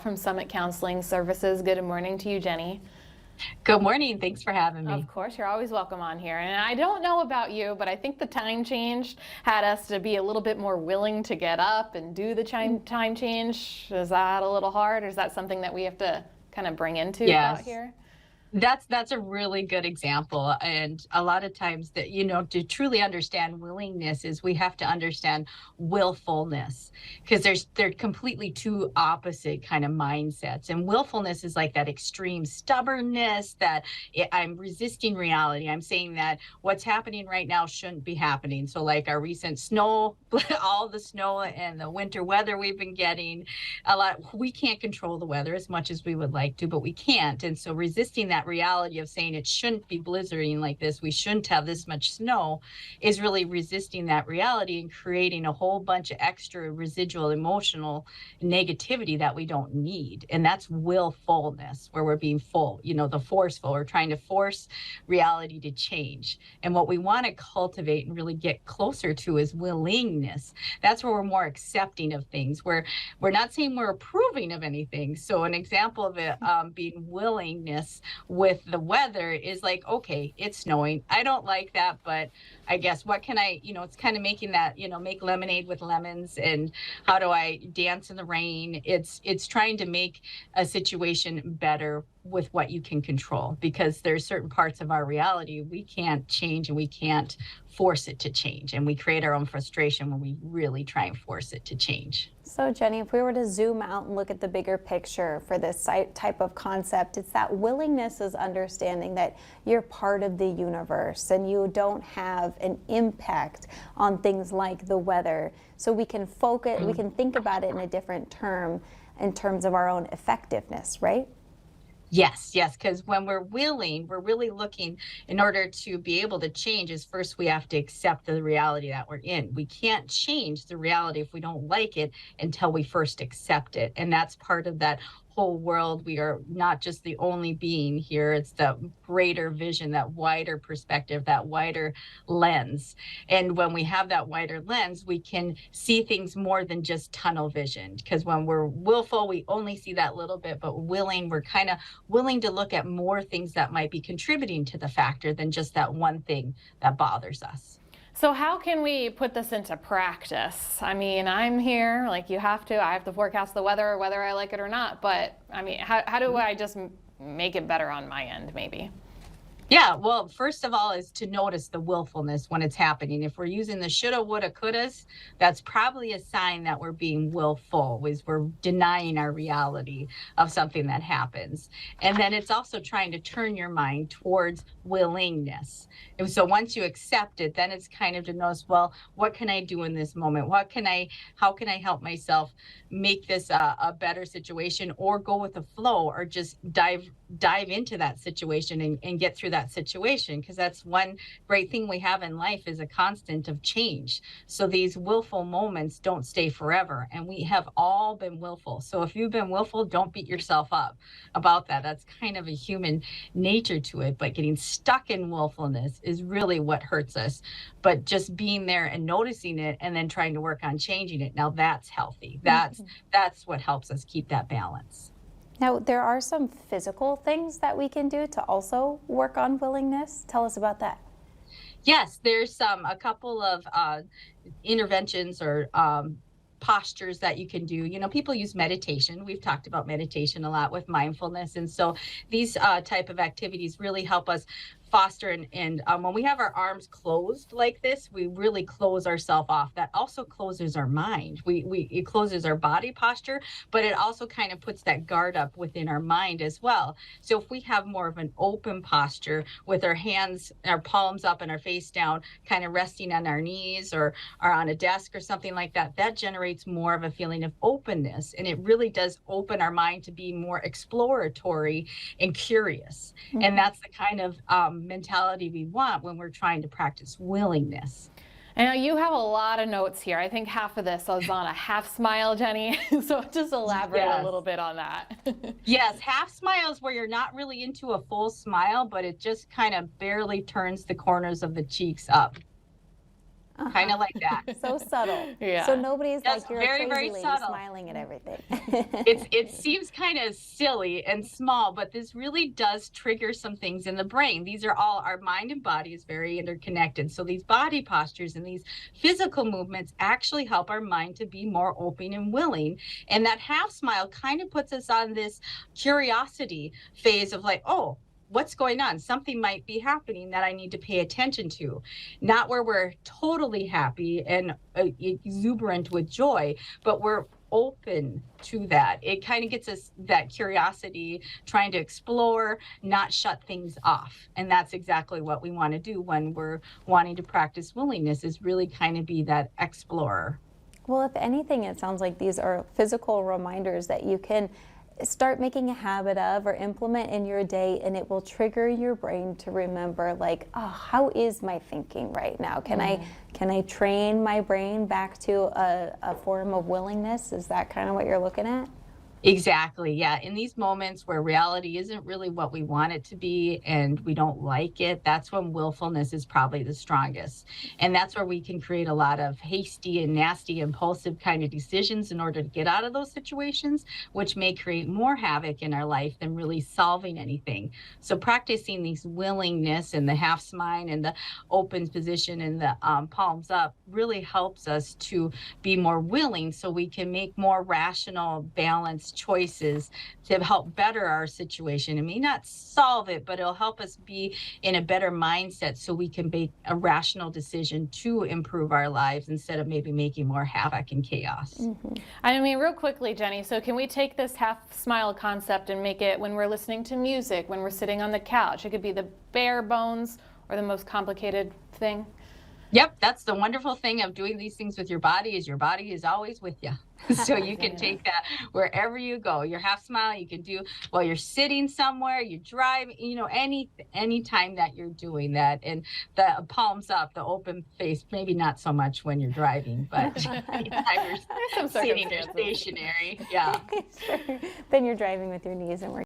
From Summit Counseling Services. Good morning to you, Jenny. Good morning. Thanks for having me. Of course, you're always welcome on here. And I don't know about you, but I think the time change had us to be a little bit more willing to get up and do the time change. Is that a little hard, or is that something that we have to kind of bring into thought Yes. here? That's a really good example. And a lot of times that, to truly understand willingness is we have to understand willfulness, because they're completely two opposite kind of mindsets. And willfulness is like that extreme stubbornness that I'm resisting reality. I'm saying that what's happening right now shouldn't be happening. So like our recent snow, all the snow and the winter weather we've been getting, we can't control the weather as much as we would like to, but we can't. And so resisting that reality of saying it shouldn't be blizzarding like this, we shouldn't have this much snow, is really resisting that reality and creating a whole bunch of extra residual emotional negativity that we don't need. And that's willfulness, where we're being full, the forceful, we're trying to force reality to change. And what we want to cultivate and really get closer to is willingness. That's where we're more accepting of things, where we're not saying we're approving of anything. So an example of it being willingness with the weather is like, okay, it's snowing. I don't like that, but I guess what can I, it's kind of making that, make lemonade with lemons, and how do I dance in the rain? It's trying to make a situation better with what you can control, because there's certain parts of our reality we can't change and we can't force it to change. And we create our own frustration when we really try and force it to change. So Jenny, if we were to zoom out and look at the bigger picture for this type of concept, it's that willingness is understanding that you're part of the universe and you don't have an impact on things like the weather. So we can focus, we can think about it in a different term in terms of our own effectiveness, right? Yes, because when we're willing, we're really looking, in order to be able to change, is first we have to accept the reality that we're in. We can't change the reality if we don't like it until we first accept it. And that's part of that whole world. We are not just the only being here. It's the greater vision, that wider perspective, that wider lens. And when we have that wider lens, we can see things more than just tunnel vision. Because when we're willful, we only see that little bit, but willing, we're kind of willing to look at more things that might be contributing to the factor than just that one thing that bothers us. So how can we put this into practice? I mean, I'm here, like I have to forecast the weather, whether I like it or not. But I mean, how do I just make it better on my end, maybe? Yeah, well, first of all is to notice the willfulness when it's happening. If we're using the shoulda, woulda, couldas, that's probably a sign that we're being willful, is we're denying our reality of something that happens. And then it's also trying to turn your mind towards willingness. And so once you accept it, then it's kind of to notice, well, what can I do in this moment? How can I help myself make this a better situation, or go with the flow, or just dive into that situation and get through that situation? Because that's one great thing we have in life, is a constant of change. So these willful moments don't stay forever, and we have all been willful. So if you've been willful, don't beat yourself up about that. That's kind of a human nature to it, but getting stuck in willfulness is really what hurts us. But just being there and noticing it, and then trying to work on changing it, now that's healthy. That's what helps us keep that balance. Now, there are some physical things that we can do to also work on willingness. Tell us about that. Yes, there's a couple of interventions or postures that you can do. People use meditation. We've talked about meditation a lot with mindfulness. And so these type of activities really help us foster and when we have our arms closed like this, we really close ourselves off. That also closes our mind. It closes our body posture, but it also kind of puts that guard up within our mind as well. So if we have more of an open posture with our hands, our palms up and our face down, kind of resting on our knees or on a desk or something like that, that generates more of a feeling of openness. And it really does open our mind to be more exploratory and curious. Mm-hmm. And that's the kind of mentality we want when we're trying to practice willingness. I know you have a lot of notes here. I think half of this is on a half smile, Jenny. So just elaborate a little bit on that. Yes, half smiles where you're not really into a full smile, but it just kind of barely turns the corners of the cheeks up. kind of like that. So subtle. Yeah. So nobody's That's like, you're very, a very crazy lady subtle. smiling at everything. It seems kind of silly and small, but this really does trigger some things in the brain. These are all, our mind and body is very interconnected. So these body postures and these physical movements actually help our mind to be more open and willing. And that half smile kind of puts us on this curiosity phase of like, oh, what's going on? Something might be happening that I need to pay attention to. Not where we're totally happy and exuberant with joy, but we're open to that. It kind of gets us that curiosity, trying to explore, not shut things off. And that's exactly what we want to do when we're wanting to practice willingness, is really kind of be that explorer. Well, if anything, it sounds like these are physical reminders that you can start making a habit of or implement in your day, and it will trigger your brain to remember, like, oh, how is my thinking right now? Can I train my brain back to a form of willingness? Is that kind of what you're looking at? Exactly. Yeah. In these moments where reality isn't really what we want it to be and we don't like it, that's when willfulness is probably the strongest. And that's where we can create a lot of hasty and nasty, impulsive kind of decisions in order to get out of those situations, which may create more havoc in our life than really solving anything. So practicing these willingness and the half smile and the open position and the palms up really helps us to be more willing, so we can make more rational, balanced choices to help better our situation. It may not solve it, but it'll help us be in a better mindset so we can make a rational decision to improve our lives instead of maybe making more havoc and chaos. I mean, real quickly, Jenny, so can we take this half smile concept and make it when we're listening to music, when we're sitting on the couch? It could be the bare bones or the most complicated thing. Yep, that's the wonderful thing of doing these things with your body, is your body is always with you. So you can take that wherever you go. Your half smile you can do while you're sitting somewhere, you're driving, any time that you're doing that. And the palms up, the open face, maybe not so much when you're driving, but anytime you're Some sitting or circumstances. stationary. Yeah. Sure. Then you're driving with your knees and we're